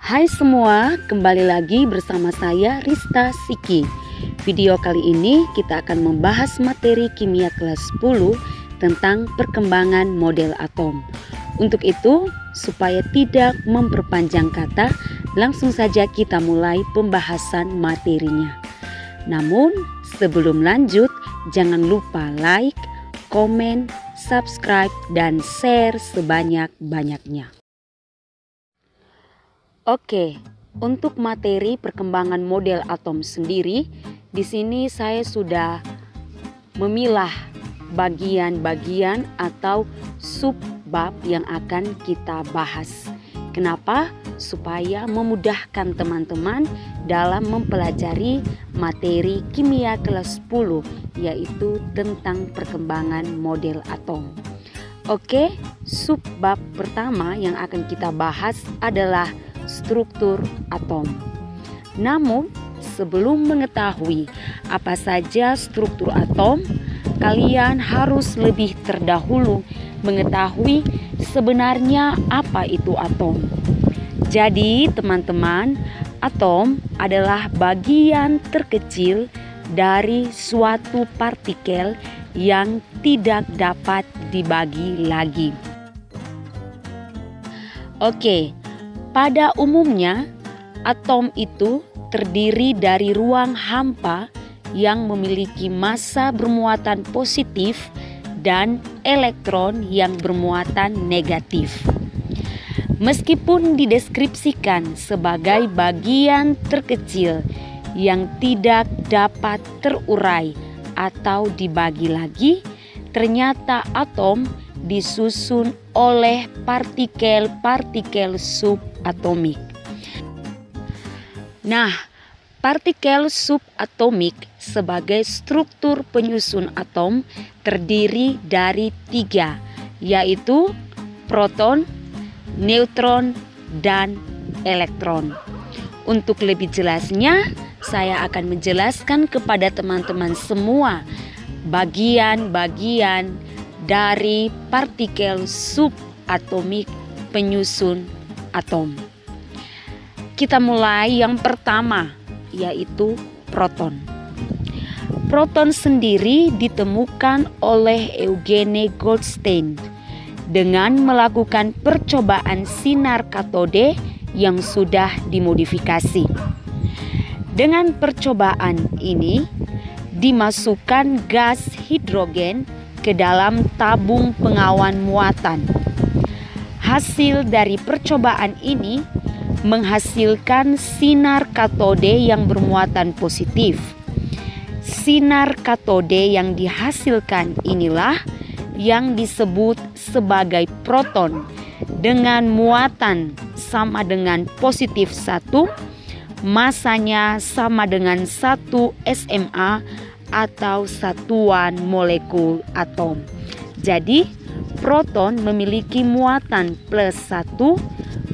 Hai semua, kembali lagi bersama saya Rista Siki. Video kali ini kita akan membahas materi kimia kelas 10 tentang perkembangan model atom. Untuk itu, supaya tidak memperpanjang kata, langsung saja kita mulai pembahasan materinya. Namun, sebelum lanjut, jangan lupa like, komen, subscribe, dan share sebanyak-banyaknya. Oke, untuk materi perkembangan model atom sendiri, di sini saya sudah memilah bagian-bagian atau subbab yang akan kita bahas. Kenapa? Supaya memudahkan teman-teman dalam mempelajari materi kimia kelas 10, yaitu tentang perkembangan model atom. Oke, subbab pertama yang akan kita bahas adalah struktur atom. Namun, sebelum mengetahui apa saja struktur atom, kalian harus lebih terdahulu mengetahui sebenarnya apa itu atom. Jadi, teman-teman, atom adalah bagian terkecil dari suatu partikel yang tidak dapat dibagi lagi. Oke, pada umumnya, atom itu terdiri dari ruang hampa yang memiliki massa bermuatan positif dan elektron yang bermuatan negatif. Meskipun dideskripsikan sebagai bagian terkecil yang tidak dapat terurai atau dibagi lagi, ternyata atom disusun oleh partikel-partikel subatomik. Nah, partikel subatomik sebagai struktur penyusun atom terdiri dari 3, yaitu proton, neutron, dan elektron. Untuk lebih jelasnya, saya akan menjelaskan kepada teman-teman semua bagian-bagian dari partikel subatomik penyusun atom. Kita mulai yang pertama, yaitu proton. Proton sendiri ditemukan oleh Eugene Goldstein dengan melakukan percobaan sinar katode yang sudah dimodifikasi. Dengan percobaan ini, dimasukkan gas hidrogen ke dalam tabung pengawan muatan. Hasil dari percobaan ini menghasilkan sinar katode yang bermuatan positif. Sinar katode yang dihasilkan inilah yang disebut sebagai proton dengan muatan sama dengan positif 1, masanya sama dengan 1 SMA atau satuan molekul atom. Jadi, proton memiliki muatan plus 1,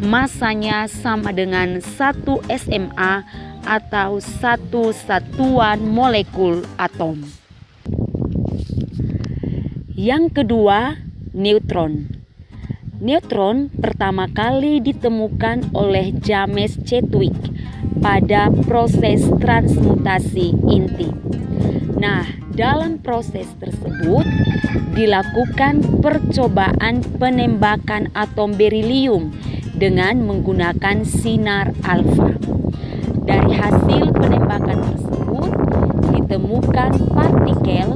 masanya sama dengan 1 SMA atau 1 satuan molekul atom. Yang kedua, neutron. Neutron pertama kali ditemukan oleh James Chadwick pada proses transmutasi inti. Nah, dalam proses tersebut dilakukan percobaan penembakan atom berilium dengan menggunakan sinar alfa. Dari hasil penembakan tersebut ditemukan partikel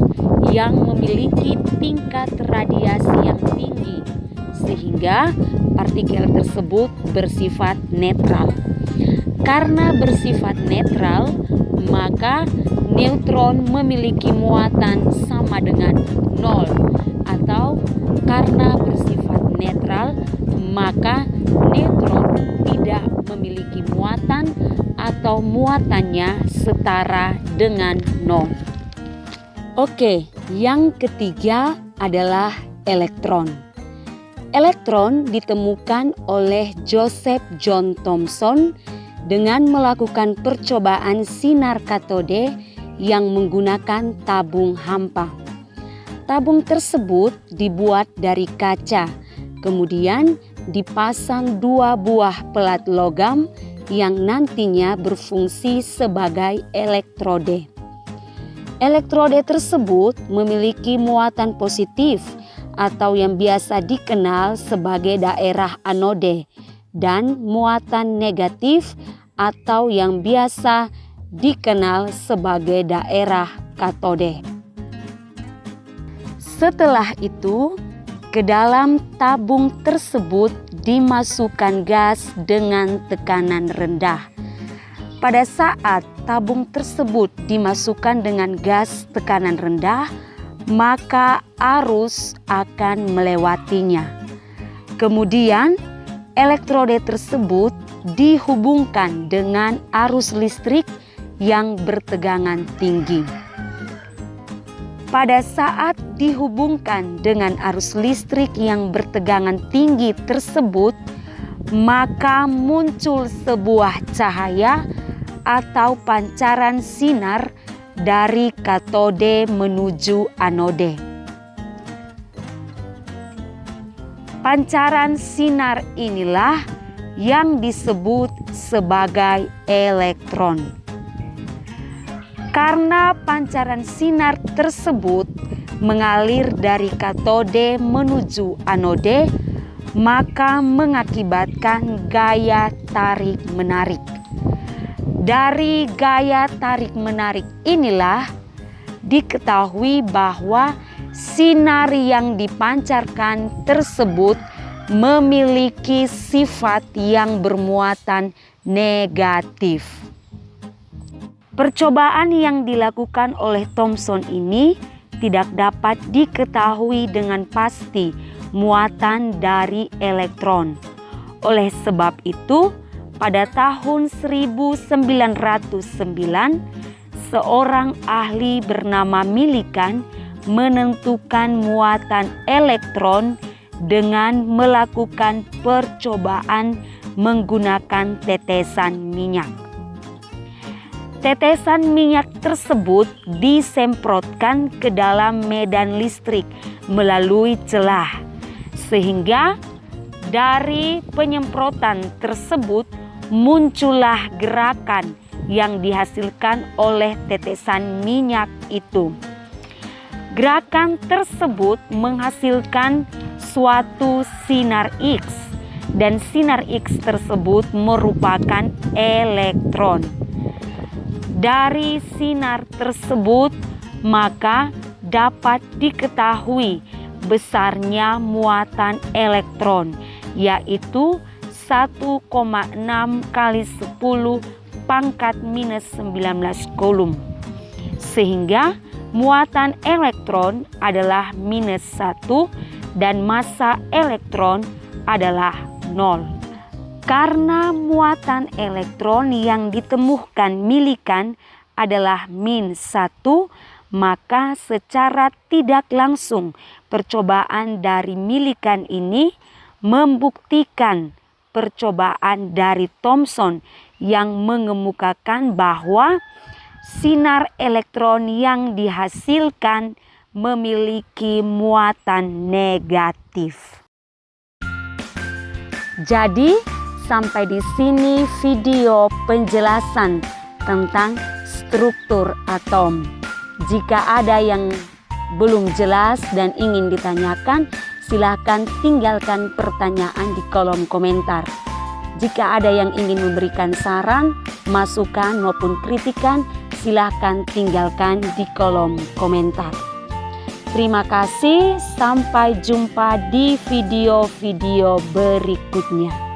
yang memiliki tingkat radiasi yang tinggi, sehingga partikel tersebut bersifat netral. Karena bersifat netral, maka neutron memiliki muatan sama dengan 0, atau karena bersifat netral, maka neutron tidak memiliki muatan atau muatannya setara dengan 0. Oke, yang ketiga adalah elektron. Elektron ditemukan oleh Joseph John Thomson dengan melakukan percobaan sinar katode yang menggunakan tabung hampa. Tabung tersebut dibuat dari kaca, kemudian dipasang 2 buah pelat logam yang nantinya berfungsi sebagai elektrode. Elektrode tersebut memiliki muatan positif atau yang biasa dikenal sebagai daerah anode dan muatan negatif atau yang biasa dikenal sebagai daerah katode. Setelah itu, ke dalam tabung tersebut dimasukkan gas dengan tekanan rendah. Pada saat tabung tersebut dimasukkan dengan gas tekanan rendah, maka arus akan melewatinya. Kemudian, elektrode tersebut dihubungkan dengan arus listrik yang bertegangan tinggi. Pada saat dihubungkan dengan arus listrik yang bertegangan tinggi tersebut, maka muncul sebuah cahaya atau pancaran sinar dari katode menuju anode. Pancaran sinar inilah yang disebut sebagai elektron. Karena pancaran sinar tersebut mengalir dari katode menuju anode, maka mengakibatkan gaya tarik-menarik. Dari gaya tarik-menarik inilah diketahui bahwa sinar yang dipancarkan tersebut memiliki sifat yang bermuatan negatif. Percobaan yang dilakukan oleh Thomson ini tidak dapat diketahui dengan pasti muatan dari elektron. Oleh sebab itu, pada tahun 1909, seorang ahli bernama Millikan menentukan muatan elektron dengan melakukan percobaan menggunakan tetesan minyak. Tetesan minyak tersebut disemprotkan ke dalam medan listrik melalui celah, sehingga dari penyemprotan tersebut muncullah gerakan yang dihasilkan oleh tetesan minyak itu. Gerakan tersebut menghasilkan suatu sinar X, dan sinar X tersebut merupakan elektron. Dari sinar tersebut, maka dapat diketahui besarnya muatan elektron, yaitu 1,6 kali 10 pangkat minus 19 coulomb. Sehingga muatan elektron adalah minus 1 dan massa elektron adalah 0. Karena muatan elektron yang ditemukan Millikan adalah min 1, maka secara tidak langsung percobaan dari Millikan ini membuktikan percobaan dari Thomson yang mengemukakan bahwa sinar elektron yang dihasilkan memiliki muatan negatif. Jadi, sampai di sini video penjelasan tentang struktur atom. Jika ada yang belum jelas dan ingin ditanyakan, silakan tinggalkan pertanyaan di kolom komentar. Jika ada yang ingin memberikan saran, masukan maupun kritikan, silakan tinggalkan di kolom komentar. Terima kasih, sampai jumpa di video-video berikutnya.